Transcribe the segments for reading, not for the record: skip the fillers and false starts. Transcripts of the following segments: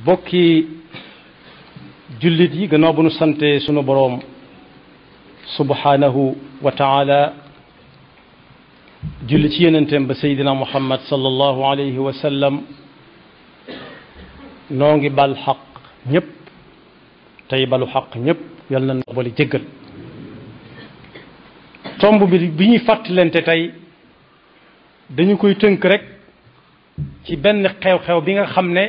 bokki jullit yi gannaaw bu nu sante sunu boroom subhanahu wa taala julli ci yenenteem ba seydina muhammad sallallahu alayhi wa sallam noo ngi bal xaq ñëpp tey balu xaq ñëpp yal na boole jéggal tomb bi ñuy fàttalante tey dañu koy tënk rek ci benn xew-xew bi nga xam ne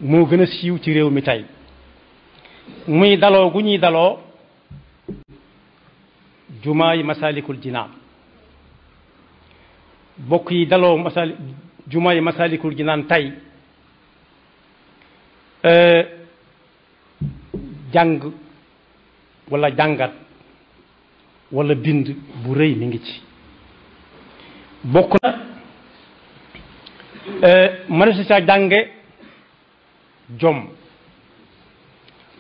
moo gën a siiw ci réew mi tey muy daloo gu ñuy daloo jumaay Masaalikul Jinaan bokk yi daloo jumaay Masaalikul Jinaan tey jàng walla jàngat walla bind bu rëy mi ngi ci bokk na mënees na caa jànge jom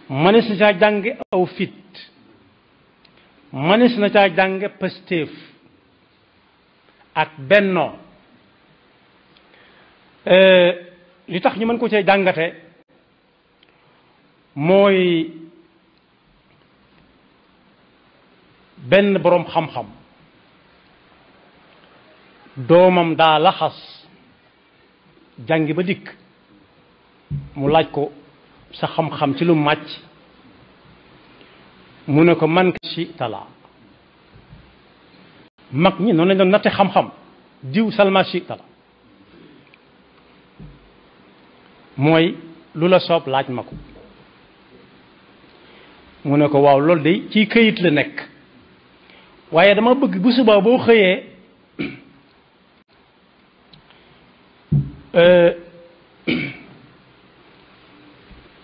mënees na caa jànge aw fit mënees na caa jànge pastéef ak bennoo li tax ñu mën ko cee jàngate mooy benn boroom xam-xam doomam daa laxas jàngi ba dikk mu laaj ko sa xam-xam ci lu màcc mu ne ko man ci talaa mag ñi noonu lañ doon natte xam-xam diw salma ci tala mooy lu la soob laaj ma ko mu ne ko waaw loolu de ci këyit la nekk waaye dama bëgg bu subaa boo xëyee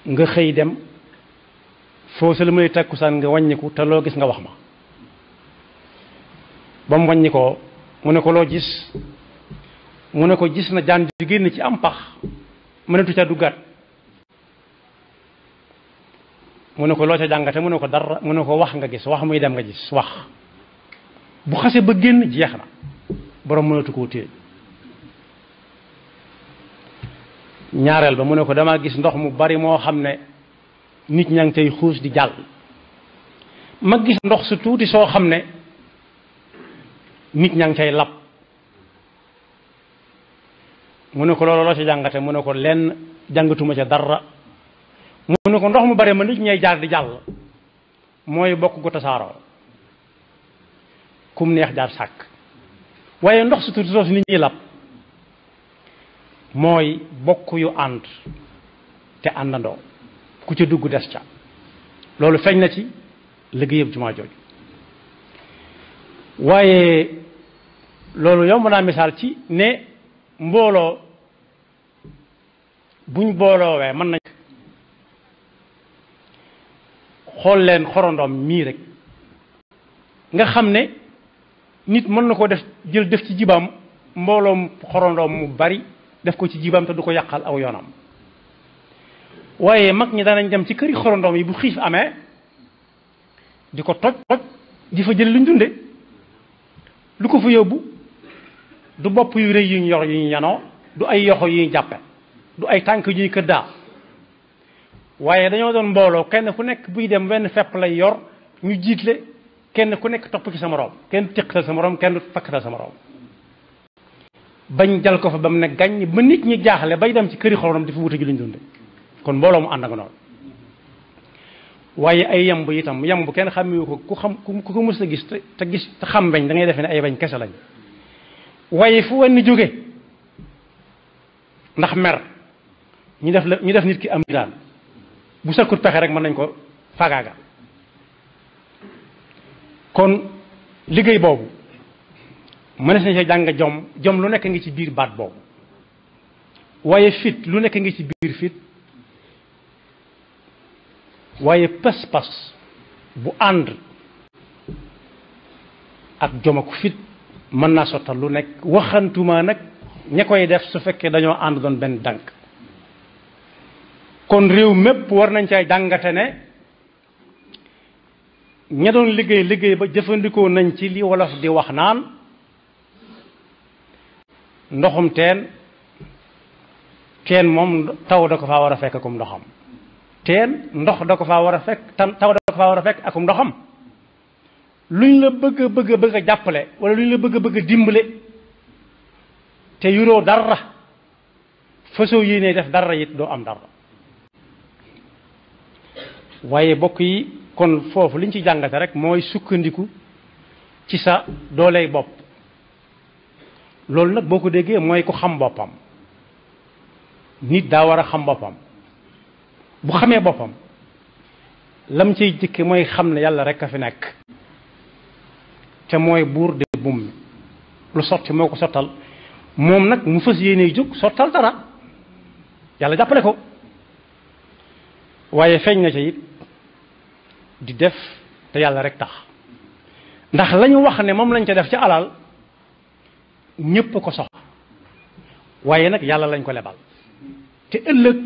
nga xëy dem foo sa la may takkusaan nga wàññiku te loo gis nga wax ma ba mu wàññi ko mu ne ko loo gis mu ne ko gis na jaan di génn ci am pax mënatu ca duggaat mu ne ko loo ca jàngate mu ne ko dara mu ne ko wax nga gis wax muy dem nga gis wax bu xase ba génn jeex na borom mënatu koo téye ñaareel ba mu ne ko damaa gis ndox mu bari moo xam ne nit ñaa ngi cay xuus di jàll ma gis ndox su tuuti soo xam ne nit ñaa ngi cay lab mu ne ko loolu loo ca jàngate mu ne ko lenn jàngatuma ca dara mu ne ko ndox mu bari ma nit ñay jaar di jàll mooy bokk gu tasaaroo kum neex jaar sàkk waaye ndox su tuuti soosu nit ñi lab mooy bokk yu ànd te àndandoo ku ca dugg des ca loolu feeñ na ci liggéeyam jumaa jooju waaye loolu yow mën naa misaal ci ne mbooloo buñ booloowee mën nañ xool leen xorondoom mii rek nga xam ne nit mën na ko def jël def ci jibaam mbooloom xorondoom mu bari def ko ci jibaam te du ko yàqal aw yoonam waaye mag ñi danañ dem ci këri xorondoom yi bu xiif amee di ko toj di fa jël luñ dunde lu ko fa yóbbu du bopp yu rëy yu ñu yor yu ñu yanoo du ay yoxo yu ñu jàppe du ay tànk yu ñuy këddaa waaye dañoo doon mbooloo kenn ku nekk buy dem wenn fepp lay yor ñu jiitle kenn ku nekk topp ci sa moroom kenn téqtal sa moroom kenn fakkatal sa moroom bañ jal ko fa ba mu ne gàññ ba nit ñi jaaxle bay dem ci këri xorondoom di fa wuta ji luñ dunde kon mbooloo mu ànd nga noonu waaye ay yamb itam yamb kenn xàmmewu ko ku ko mës a gis te gis te xam bañ da ngay defee ne ay bañ kese lañ waaye fu wenn jóge ndax mer ñu def nit ki am daan bu sakkut pexe rek mën nañ ko fagaaga kon liggéey boobu mënees na ci jàng jom lu nekk ngi ci biir baat boobu waaye fit lu nekk ngi ci biir fit waaye pas-pas bu ànd ak jom ak fit mën naa sottal lu nekk waxantuma nag ña koy def su fekkee dañoo ànd doon benn dànk kon réew mépp war nañ cay jàngate ne ña doon liggéey ba jëfandikoo nañ ci li wolof di wax naan ndoxum teen moom taw da ko faa war a fekk akum ndoxam teen ndox da ko faa war a fekk taw da ko faa war a fekk akum ndoxam luñ la bëgg a jàppale wala luñ la bëgg a dimbale te yuroo dara fasoo yéenee def dara it doo am dara waaye bokk yi kon foofu liñ ci jàngate rek mooy sukkandiku ci sa dooley bopp loolu nag boo ko déggee mooy ku xam boppam nit daa war a xam boppam bu xamee boppam lam ciy jëkke mooy xam ne yàlla rek a fi nekk te mooy buur de bum mi lu sotti moo ko sottal moom nag mu fas yéene jóg sottal dara yàlla jàppale ko waaye feeñ na ca it di def te yàlla rek tax ndax lañu wax ne moom lañ ca def ci alal ñépp ko soxla waaye nag yàlla lañ ko lebal te ëllëg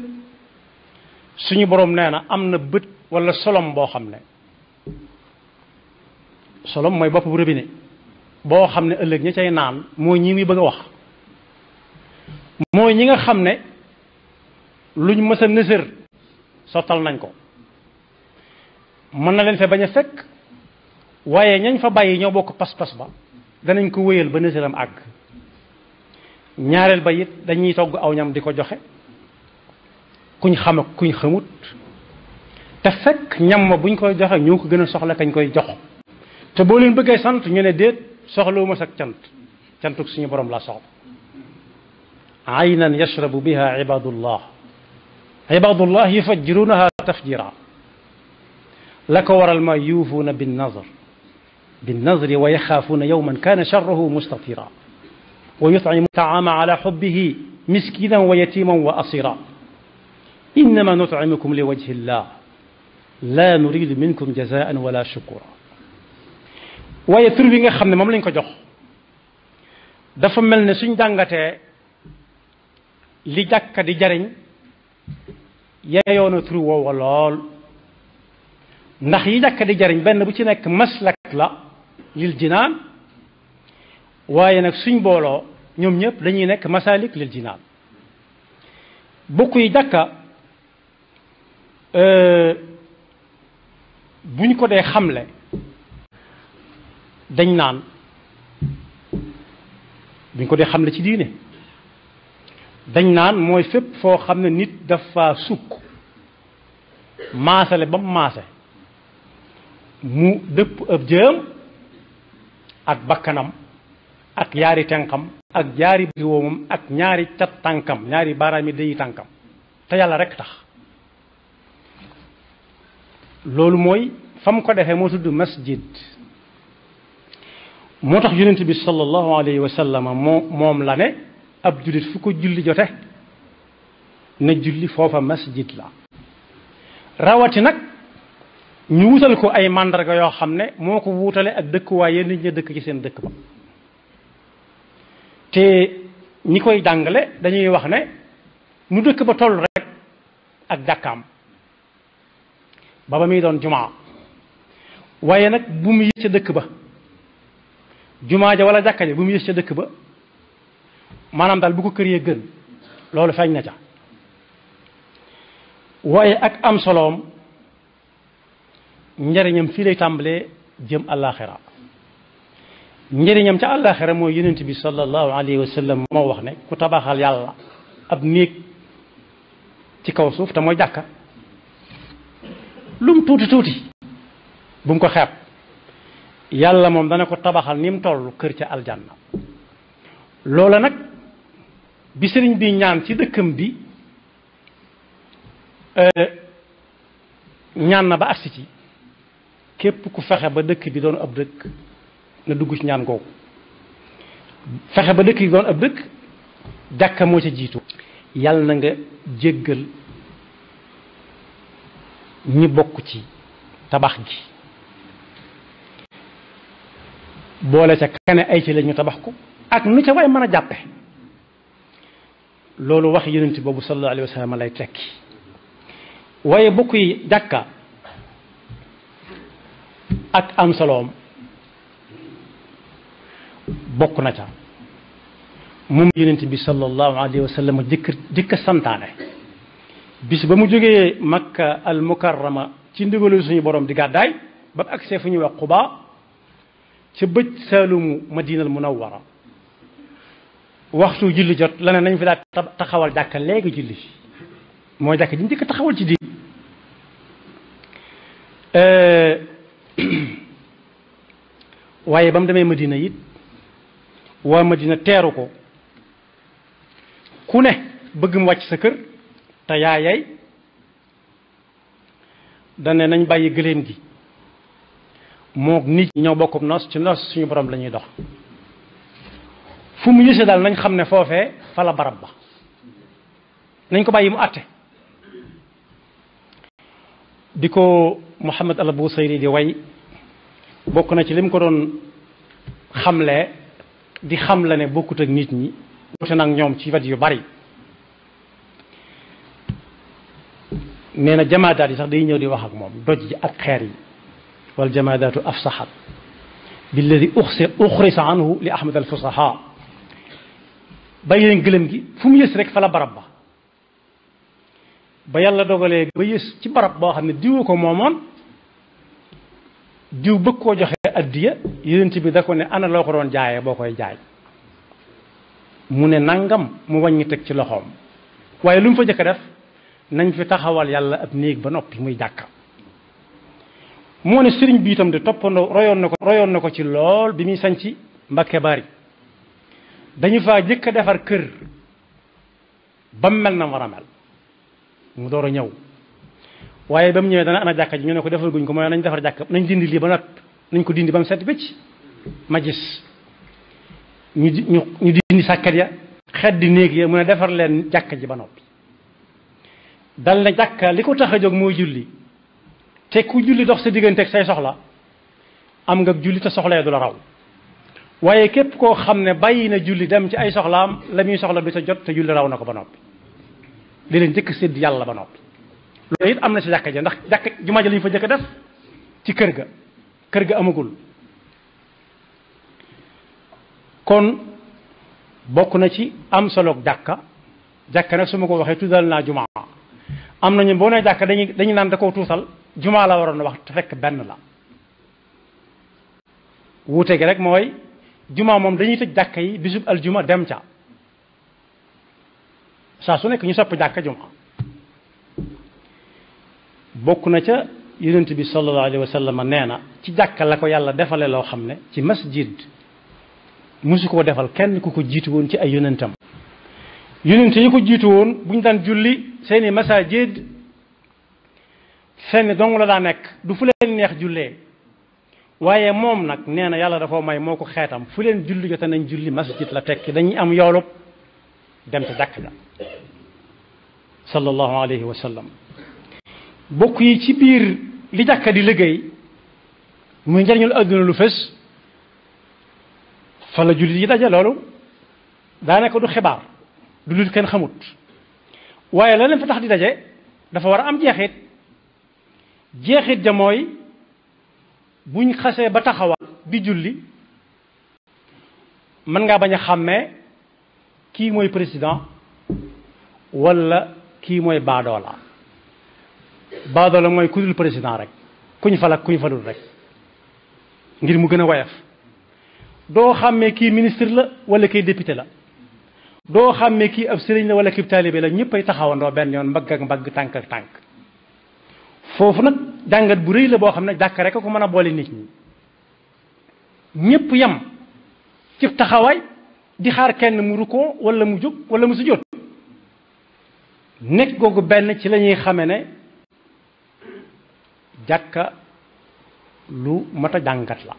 suñu boroom nee na am na bët walla solom boo xam ne solom mooy bopp bu robinet boo xam ne ëllëg ña cay naan mooy ñi muy bëgg a wax mooy ñi nga xam ne luñ mës a nësër sottal nañ ko mën na leen fa bañ a fekk waaye ñañ fa bàyyi ñoo bokk pas-pas ba danañ ko wéyal ba nësëram àgg ñaareel ba it dañuy togg aw ñam di ko joxe kuñ xam ak kuñ xamut te fekk ñam ma buñ koy joxe ñoo ko gën a soxla kañ koy jox te boo leen bëggee sant ñu ne déet soxlawuma sak cantuk suñu borom laa soxla aynan yashrabu biha ibadullah yufajjirunaha tafjira la ko waral ma yuufuuna binnazri wa yaxaafuuna yawman kaana sharruhu mustatira wa yutcimu taama ala xubbihi miskinan wa yatiman wa asira innama nutcimukum liwajhi llah la nuridu minkum jazaan wala shukura waaye tur bi nga xam ne moom lañ ko jox dafa mel ne suñ jàngatee li jàkka di jariñ yeyoona tur woowa lool ndax yi jàkka di jariñ benn bu ci nekk maslak la lil jinaan waaye nag suñ booloo ñoom ñëpp dañuy nekk masalik lil jinaan bokk yi jàkka buñ ko dee xamle dañ naan buñ ko dee xamle ci diine dañ naan mooy fépp foo xam ne nit dafa sukk maasale ba mu maase mu dëpp ab jëm ak bakkanam ak yaari tenqam ak jaari bi woomam ak ñaari cat tànkam ñaari baaraami déyi tànkam te yàlla rek tax loolu mooy fa mu ko defee moo tudd masjid moo tax yonent bi sallallahu alayhi wa sallam moom la ne ab jullit fu ko julli jote na julli foofa masjid la rawati nag ñu wutal ko ay màndarga yoo xam ne moo ko wuutale ak dëkkuwaay yéen nit ña dëkk ci seen dëkk ba te ñi koy jàngale dañuy wax ne nu dëkk ba toll rek ak jàkkaam ba muy doon jumaa waaye nag bu mu yës ca dëkk ba jumaa ja wala jàkka ja bu mu yës ca dëkk ba maanaam daal bu ko kër yee gën loolu feeñ na ca waaye ak am soloom njëriñam fii lay tàmbalee jëm àllaaxira njëriñam ca àllaaxira mooy yonent bi sallallahu alayhi wa sallam moo wax ne ku tabaxal yàlla ab néeg ci kaw suuf te mooy jàkka lum tuuti tuuti bu mu ko xeeb yàlla moom dana ko tabaxal ni mu toll kër ca aljanna loola nag bi sëriñ bi ñaan ci dëkkam bi ñaan na ba agsi ci képp ku fexe ba dëkk bi doon ab dëkk na dugg ci ñaan googu fexe ba dëkk bi doon ab dëkk jàkka moo ca jiitu yàlla na nga jéggal ñi bokk ci tabax gi boole ca kane ay ci la ñu tabax ko ak nu ca way mën a jàppe loolu wax yonent boobu sallallahu alayhi wa sallam lay tekki waaye bokk yi jàkka ak am soloom bokk na ca moom yonent bi sallallahu alayhi wa sallam jëkk santaane bis ba mu jógee Makka al Mukarrama ci ndigalu suñu borom di gàddaay ba agsee fu ñuy wax Quba ca bëj saalumu Madinal Munawwara waxtu julli jot la ne nañ fi daal taxawal jàkka léegi julli fi mooy jàkka ji njëkk taxawal ci diin waaye ba mu demee Madina it waa Madina teeru ko ku ne bëgg mu wàcc sa kër te yaayay dane nañ bàyyi gëléem gi mook nit ñoo bokk nos ci nos suñu borom la ñuy dox fu mu yëse daal nañ xam ne foofee fa la barab ba nañ ko bàyyi mu àtte di ko Muhammad al Busayri di way bokk na ci lim ko doon xamle di xam la ne bokkut ak nit ñi wute nag ñoom ci wet yu bari nee na jamaadaat yi sax day ñëw di wax ak moom doj ji ak xeer yi wal jamaadaatu afsaxat billadi uxrisa anhu li ahmad al fusaha bàyyi leen gëlëm gi fu mu yës rek fa la barab ba yàlla dogalee ba yës ci barab boo xam ne diwu ko moomoon diw bëgg koo joxe addiya yonent bi da ko ne ana loo ko doon jaayee boo koy jaay mu ne nangam mu wàññi teg ci loxoom waaye lu mu fa jëkk a def nañ fi taxawal yàlla ab néeg ba noppi muy jàkka moo ne sëriñ bi itam de toppandoo royoon na ko ci lool bi muy sañ ci Mbakke Bari dañu faa jëkk a defar kër ba mu mel na war a mel mu door a ñëw waaye ba mu ñëwee dana ana jàkka ji ñu ne ko defal guñ ko mooy nañ defar jàkka nañ dindi lii ba noppi nañ ko dindi ba mu set bëcc ma gis ñu dindi sàkkat ya xet di néeg ya mu ne defar leen jàkka ji ba noppi dal na jàkka li ko tax a jóg mooy julli te ku julli dox sa diggante ak say soxla am nga julli te soxla du la raw waaye képp koo xam ne bàyyi na julli dem ci ay soxlaam la muy soxla du ca jot te julli raw na ko ba noppi di leen jëkk sédd yàlla ba noppi loolu it am na ci jàkka ja ndax jàkka jumaa ja lañu fa jëkk def ci kër ga amagul kon bokk na ci am soloog jàkka nag su ma ko waxee tuddal naa jumaa am nañu boo nee jàkka dañuy naan da koo tuusal jumaa la waroon wax te fekk benn la wuute gi rek mooy jumaa moom dañuy tëj jàkka yi bisub aljuma dem ca saa su nekk ñu sopp jàkka jumaa bokk na ca yonent bi sallallahu alayhi wa sallam nee na ci jàkka la ko yàlla defale loo xam ne ci masjid musu koo defal kenn ku ko jiitu woon ci ay yonentam yonent yi ko jiitu woon bu ñu daan julli seeni masajid fenn dong la daa nekk du fu leen neex jullee waaye moom nag nee na yàlla dafa may moo ko xeetam fu leen julli jote nañ julli masjid la tekki dañuy am yoolub dem ca jàkk ja sallallahu alayhi wa sallam bokk yi ci biir li jàkka di liggéey muy njariñul adduna lu fës fa la jullit yi daje loolu daanaka du xibaar du lu kenn xamut waaye la leen fa tax di daje dafa war a am jeexit ja mooy buñ xasee ba taxawal di julli mën ngaa bañ a xàmmee kii mooy président wala kii mooy baadoola mooy ku dul président rek kuñ fal ak kuñ falul rek ngir mu gën a woyof doo xàmmee kii ministre la wala kii député la doo xàmmee kii ab sëriñ la wala kii taalibe la ñëpp ay taxawandoo benn yoon mbagg ak mbagg tànk ak tànk foofu nag jàngat bu rëy la boo xam ne jàkk rek ko mën a boole nit ñi ñëpp yam ci taxawaay di xaar kenn mu rukkoo wala mu jóg wala mu sujjóot nekk googu benn ci la ñuy xame ne jàkka lu mat a jàngat la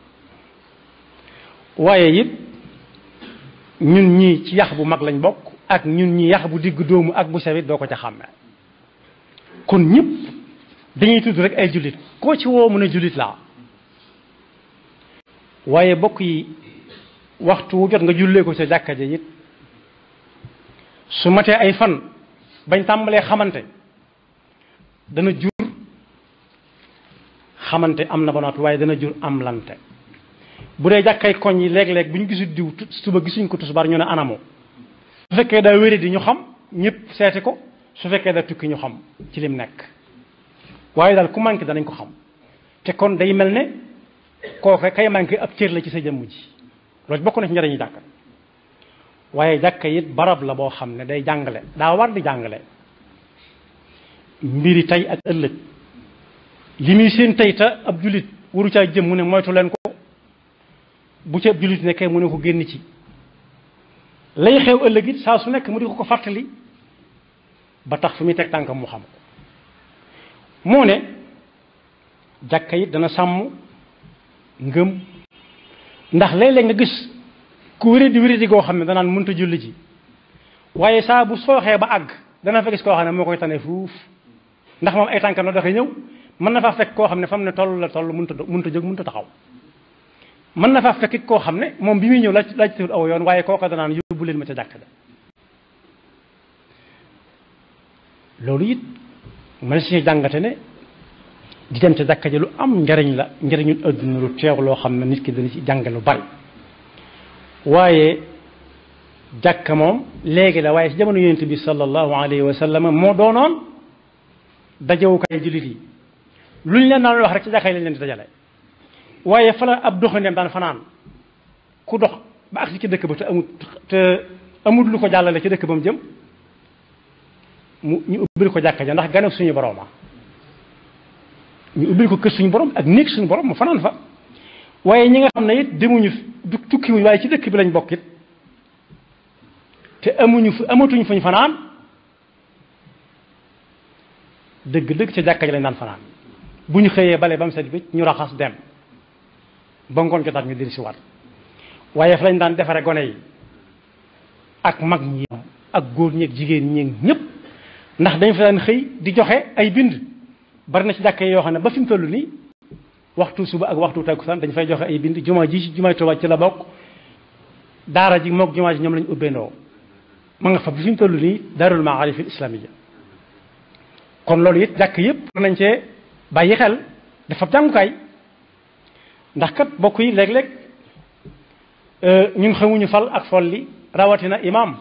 waaye it ñun ñii ci yax bu mag lañ bokk ak ñun ñi yax bu digg doomu ak bu sewit doo ko ca xàmme kon ñëpp dañuy tudd rek ay jullit koo ci woo mu ne jullit laa waaye bokk yi waxtu wu jot nga jullee ko ca jàkka ja it su matee ay fan bañ tàmbalee xamante dana jur xamante am na ba noppi waaye dana jur am lante bu dee jàkkay koñ yi léeg-léeg bu ñu gisul diw suba gisuñ ko tusbaar ñu ne anamo fekkee daa wéré di ñu xam ñëpp seeti ko su fekkee daa tukki ñu xam ci lim nekk waaye daal ku manqué danañ ko xam te kon day mel ne kooke kay manqué ab cër la ci sa jëmm ji loolu bokk na ci njëriñu jàkka waaye jàkka it barab la boo xam ne day jàngale daa war di jàngale mbiri tey ak ëllëg li muy seen tey te ab jullit waru caa jëm mu ne moytu leen ko bu ci ab jullit nekkee mu ne ko génn ci lay xew ëllëg it saa su nekk mu di ko fàttali ba tax fu muy teg tànkam mu xam ko moo ne jàkka it dana sàmm ngëm ndax léeg-léeg nga gis ku wéradi goo xam ne danaan mënta julli ji waaye saa bu sooxee ba àgg dana fa gis koo xam ne moo koy tane fuuf ndax moom ay tànkam la doxee ñëw mën na faa fekk koo xam ne fam ne toll la toll mënta jóg mënta taxaw mën na faa fekk it koo xam ne moom bi muy ñëw laaj tewul aw yoon waaye kooka danaan yóbbu leen ma ca jàkka ja loolu it man si jàngate ne di dem ca jàkka ja lu am njariñ la njariñu adduna lu teew loo xam ne nit ki dana ci jànge lu bari waaye jàkka moom léegi la waaye ci jamono yonent bi sallallahu alayhi wa sallam moo doonoon dajewukaay jullit yi luñ leen daan wax rek ci jàkka yi lañ leen di dajale waaye fa la ab doxandéem daan fanaan ku dox ba agsi ci dëkk ba te amul lu ko jàllale ci dëkk ba mu jëm ñu ubbil ko jàkka ja ndax gan ak suñu borom ñu ubbil ko kër suñu borom ak néeg suñu borom mu fanaan fa waaye ñi nga xam ne it demuñu du tukkiwuñ waaye ci dëkk bi lañ bokk it te amatuñ fuñ fanaan dëgg-dëgg ca jàkka ji lañ daan fanaan bu ñu xëyee bale ba mu set bi ñu raxas dem ba ngoon jotaat ñu diri si waat waaye fa lañ daan defare gone yi ak mag ñi ak góor ñi ak jigéen ñi ñëpp ndax dañ fa daan xëy di joxe ay bind bari na ci jàkka yoo xam ne ba fi mu toll nii waxtu suba ak waxtu takkusaan dañ fay joxe ay bind jumaa ji ci jumaay Tuubaa ci la bokk daara ji mook jumaa ji ñoom lañ ubbeendoo ma nga fa bi fi mu toll nii daarul maarif al islamiyya kon loolu it jàkk yëpp war nañ cee bàyyi xel dafa jàngukaay ndax kat bokk yi léeg-léeg ñun xamuñu fal ak folli rawatina imam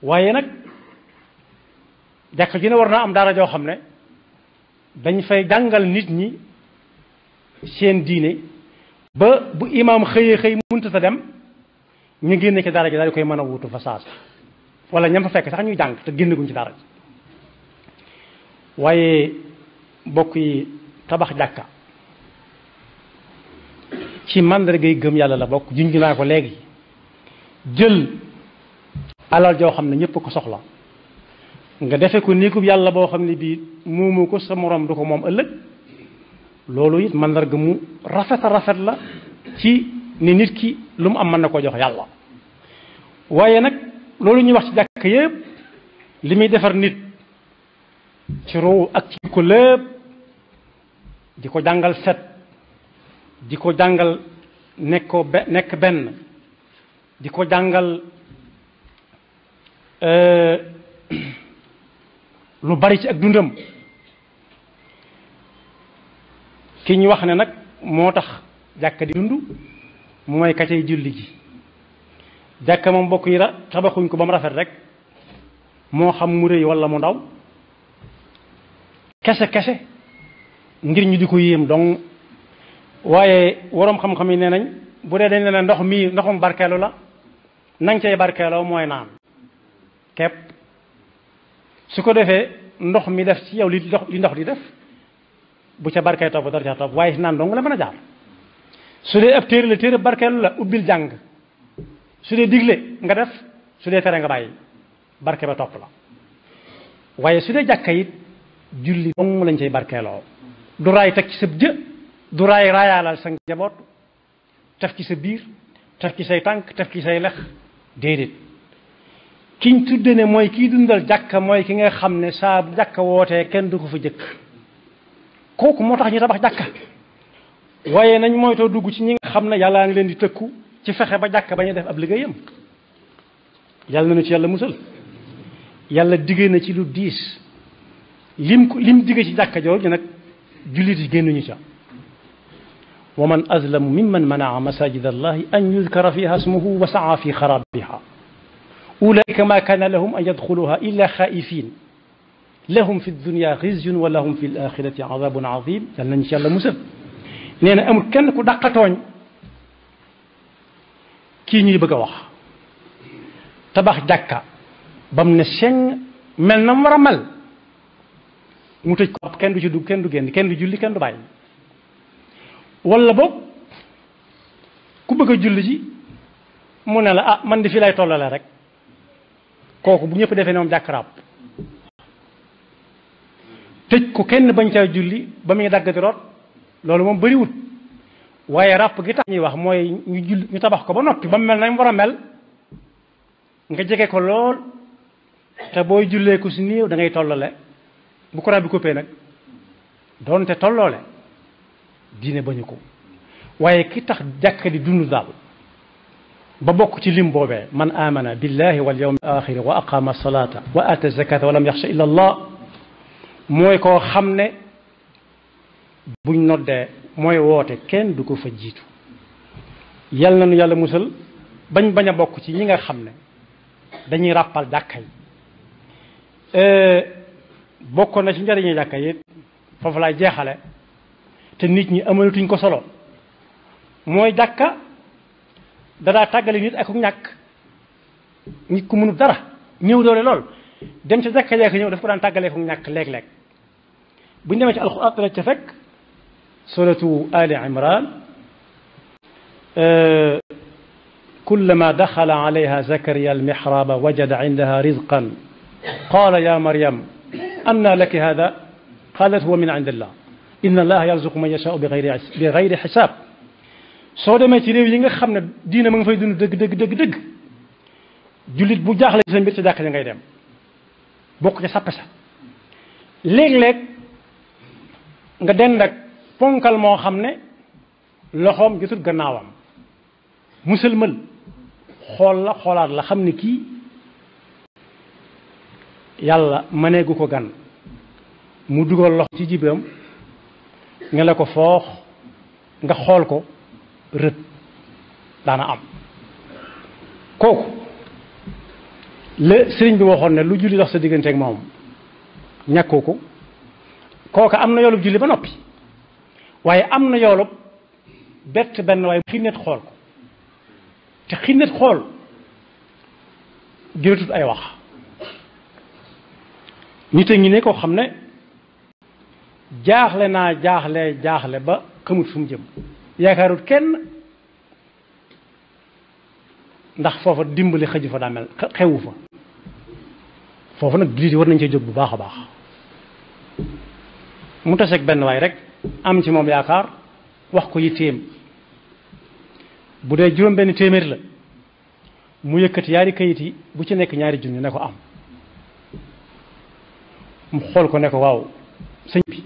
waaye nag jàkk ji ne war naa am daara joo xam ne dañ fay jàngal nit ñi seen diine ba bu imam xëyee xëy mënta ta dem ñu génne ci daara ji daal di koy mën a wutu fa saas wala ñam fa fekk sax ñuy jàng te génne guñ ci daara ji waaye bokk yi tabax jàkka ci màndargay gëm yàlla la bokk junj naa ko léegi jël alal joo xam ne ñëpp ko soxla nga defe ko néegub yàlla boo xam ne bii moomu ko sa morom du ko moom ëllëg loolu it màndarga mu rafet a rafet la ci ni nit ki lu mu am mën na ko jox yàlla waaye nag loolu ñuy wax ci jàkk yëpp li muy defar nit ci ruu ak ci ko lépp di ko jàngal set di ko jàngal nekk benn di ko jàngal lu bari ci ak dundam ki ñu wax ne nag moo tax jàkka di dund mooy ka cay julli ji jàkka moom bokk yi tabaxuñ ko ba mu rafet rek moo xam mu rëy walla mu ndaw kese ngir ñu di ko yéem donc waaye waroom xam-xam yi nee nañ bu dee dañ ne ndox mii ndoxum barkeelu la nañ cay barkeeloo mooy naan kepp su ko defee ndox mi def ci yow li ndox di def bu ca barkee topp dara ca topp waaye si naan dong la mën a jaar su dee ab téere la téere barkeelu la ubbil jàng su dee digle nga def su dee tere nga bàyyi barke ba topp la waaye su dee jàkka it julli dong lañ cay barkeeloo du raay teg ci sa jë du raay raayaalal sa njaboot tef ci sa biir tef ci say tànk tef ci say lex déedéet kiñ tudde ne mooy kiy dundal jàkka mooy ki nga xam ne saa bu jàkka wootee kenn du ko fa jëkk kooku moo tax ñu tabax jàkka waaye nañ moytoo dugg ci ñi nga xam ne yàllaa ngi leen di tëkku ci fexe ba jàkka bañ a def ab liggéeyam yàlla na ci yàlla musal yàlla diggee na ci lu diis lim digge ci jàkka jooju nag jullit yi génnuñu ca wa man azlamu mimman manaa masajid allahi an yudkara fiha ismuhu wa saa fi xarabiha ulaika ma kana lahum an yadxuluha illa xaifin lahum fi dunya xizyun wa lahum fi l axirati adabun azim yal nañ ci yàlla musal nee na amul kenn ku dàqatooñ kii ñuy bëgg a wax tabax jàkka ba mu ne seng mel na mu war a mel mu tëj ko kenn du ci dugg kenn du génn kenn du julli kenn du bàyyi wala boog ku bëgg a julli ji mu ne la ah man di fii lay tollale rek kooku bu ñëpp defee ne moom jàkk ràbb tëj ko kenn bañ caa julli ba muy dagg di root loolu moom bëriwut waaye ràpp gi tax ñuy wax mooy ñu tabax ko ba noppi ba mu mel na mu war a mel nga jege ko lool te booy jullee ko si néew da ngay tollale bu courant bi coupé nag doonte tolloole diine bañu ko waaye ki tax jàkka di dund daal ba bokk ci lim boobee man amana billahi wal yawmi axiri wa aqama salata wa ata zakata wa lam yaxsha illa allah mooy koo xam ne buñ noddee mooy woote kenn du ko fa jiitu yal na nu yàlla musal bañ a bokk ci ñi nga xam ne dañuy ràppal jàkka yi bokkoon na ci njëriñu jàkka yi foofu laay jeexale te nit ñi amalatuñ ko solo mooy jàkka dadaa tàggale nit ak ñàkk nit ku mënul dara ñëw doole lool dem ca jàkka jeeka ñëw daf ko daan tàggalee ko ñàkk léeg-léeg bu ñu demee ci alxuraan dana ca fekk suratu ali imran kullama daxala alayha zakariya almihraba wajada indaha rizqan qala ya maryam anna laki hada qalat huwa min indillah inna allaha yarzuqu man yashaau bi gayri xisaab soo demee ci réew yi nga xam ne diina ma nga fay dund dëgg jullit bu jaaxle ci sa mbir ca jàkk ja ngay dem bokk ca sappe sa léeg-léeg nga dend ak ponkal moo xam ne loxoom jotul gannaawam musalmal xool la xoolaat la xam ne kii yàlla mëneegu ko gan mu dugal loxo ci jibam nga la ko foox nga xool ko rët daana am kooku la sëriñ bi waxoon ne lu julli dox sa diggante ak moom ñàkkoo ko kooka am na yoolub julli ba noppi waaye am na yoolub bett benn waaye xinnet xool ko te xinnet xool jëratut ay wax nit a ngi ne koo xam ne jaaxle naa jaaxle ba xamut fu mu jëm yaakaarut kenn ndax foofa dimbali xëju fa daa mel xewu fa foofu nag jullit yi war nañ cee jóg bu baax a baax mu taseeg benn waay rek am ci moom yaakaar wax ko yitteem bu dee juróom benn téeméer la mu yëkkati yaari kayit yi bu ci nekk ñaari junni ne ko am mu xool ko ne ko waaw sëñ bi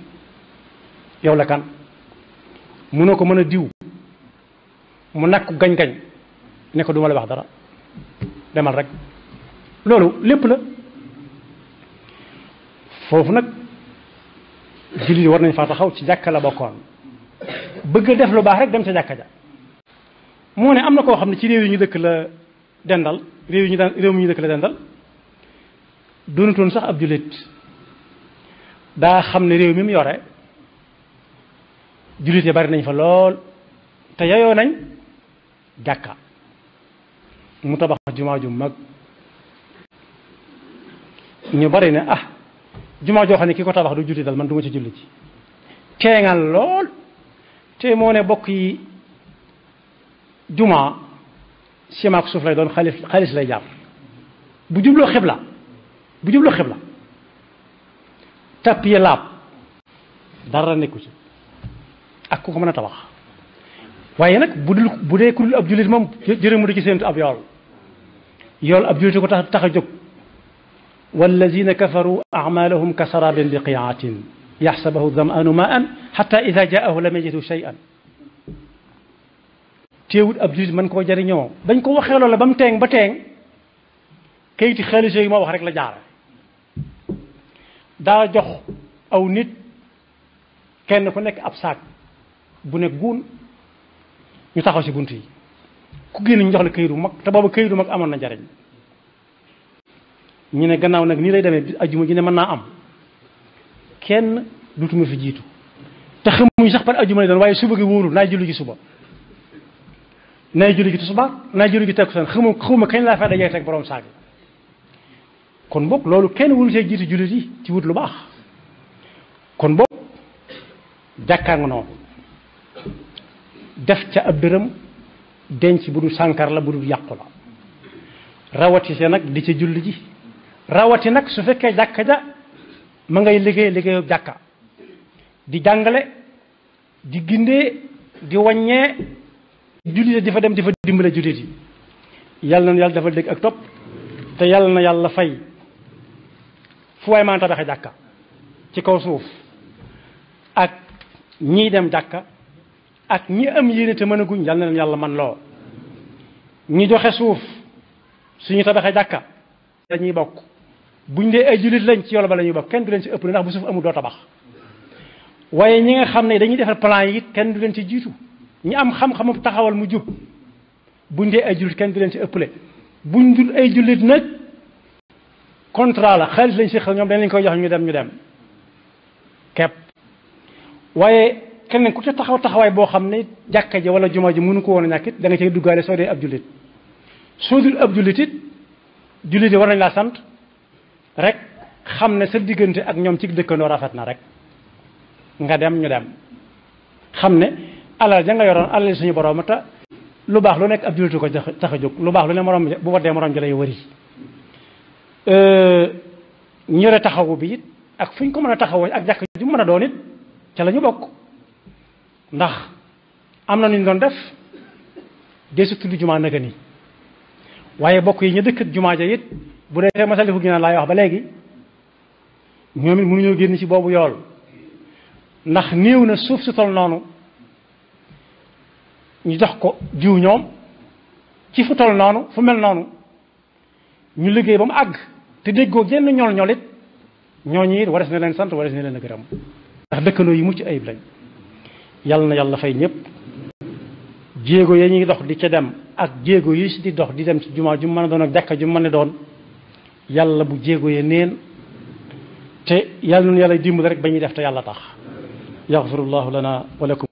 yow la kan munoo ko mën a diw mu nakk gañ-gañ ne ko duma la wax dara demal rek loolu lépp la foofu nag jullit yi war nañ faa taxaw ci jàkka la bokkoon bëgg a def lu baax rek dem ca jàkka ja moo ne am na koo xam ne ci réew yi ñu dëkk la dendal réew mi ñu dëkk la dendal doonutoon sax ab jullit daa xam ne réew mi mu yore jullit yi bari nañ fa lool te yayoo nañ jàkka mu tabax jumaa ju mag ñu bari ne ah jumaa joo xam ne ki ko tabax du julli dal man du ma ci julli ci teengal lool te moo ne bokk yi jumaa simaak suuf lay doon xaalis lay jàpp bu jubloo xibla tappiye laab dara nekku ci ak ku ko mën a tabax waaye nag bu dee ku dul ab jullit moom jërëmu di ci séentu ab yool ab jullit ko tax a jóg wallazina kafaru amalahum ka sarabin biqiatin yaxsabahu damanu maan xata ida jaahu lam yajidu shay'an teewut ab jullit mën koo jariñoo bañ ko waxee loola ba mu teeng ba teeng kayiti xaalis yi ma wax rek la jaare daa jox aw nit kenn ku nekk ab saak bu nekk guun ñu taxaw si bunt yi ku génn ñu jox la këyit bu mag te booba këyit bu mag amoon na njariñ ñu ne gannaaw nag nii lay demee ajjuma ji ne mën naa am kenn dutuma fi jiitu te xamuñ sax par ajjuma lay doon waaye suba gi wóorul naay julli gi suba naay julli gi tisbaar naay julli gi takkusaan xawma kañ laa fay dajee teg borom saag kon boog loolu kenn wulu see jiitu jullit yi ci wut lu baax kon boog jàkkaa nga noonu def ca ab dërëm denc bu dul sànkar la bu dul yàqu la rawati se nag di ca julli ji rawati nag su fekkee jàkka ja ma ngay liggéeyu jàkka di jàngale di gindee di waññee jullit di fa dem di fa dimbale jullit yi yàlla na yàlla dafa dégg ak topp te yàlla na yàlla fay fu waay maa tabaxe jàkka ci kaw suuf ak ñii dem jàkka ak ñi am yéene te mën a guñ yàlla na leen yàlla man loo ñi joxe suuf suñu tabaxee jàkka dañuy bokk buñ dee ay jullit lañ ci yool ba la ñuy bokk kenn du leen ci ëpp ndax bu suuf amul doo tabax waaye ñi nga xam ne dañuy defar plan yi it kenn du leen ci jiitu ñi am xam-xamu taxawal mu jub buñ dee ay jullit kenn du leen ci ëpple buñ dul ay jullit nag contrat la xaalis lañ si xel ñoom dañ lañ koy jox ñu dem kepp waaye keneen ku ca taxawaay boo xam ne jàkka ji wala juma ji mënu ko woon a ñàkk it da nga cay duggaale soo dee ab jullit soo dul ab jullit it jullit yi war nañ laa sant rek xam ne sa diggante ak ñoom ci dëkkandoo rafet na rek nga dem ñu dem xam ne alal ja nga yoroon alal suñu borom te lu baax lu nekk ab jullitu ko tax a jóg lu baax lu ne morom bu waddee morom ji lay wëri ñore taxawu bi it ak fu ñu ko mën a taxawoo ak jàkk ju mën a doon it ca la ñu bokk ndax am na nu ñu doon def desu tudd jumaa naka ni waaye bokk yi ñu dëkk jumaa ja it bu dee Masaliku Jinaan laay wax ba léegi ñoom it mënuñoo génn ci boobu yool ndax néew na suuf su tol noonu ñu jox ko jiw ñoom ci fu tol noonu fu mel noonu ñu liggéey ba mu àgg te déggoo genn ñool it ñooñu it wares na leen sant wares na leen a gërëm ndax dëkkandoo yi mucc ayib lañ yàlla na yàlla fay ñëpp jéego ya ñuy dox di ca dem ak jéego yi si di dox di dem ci jumaa ju mën a doon ak jàkka ju mën a doon yàlla bu jéego ya neen te yàlla na yàlla dimbali rek ba ñuy def te yàlla tax yaxfirullahu lana wa lakum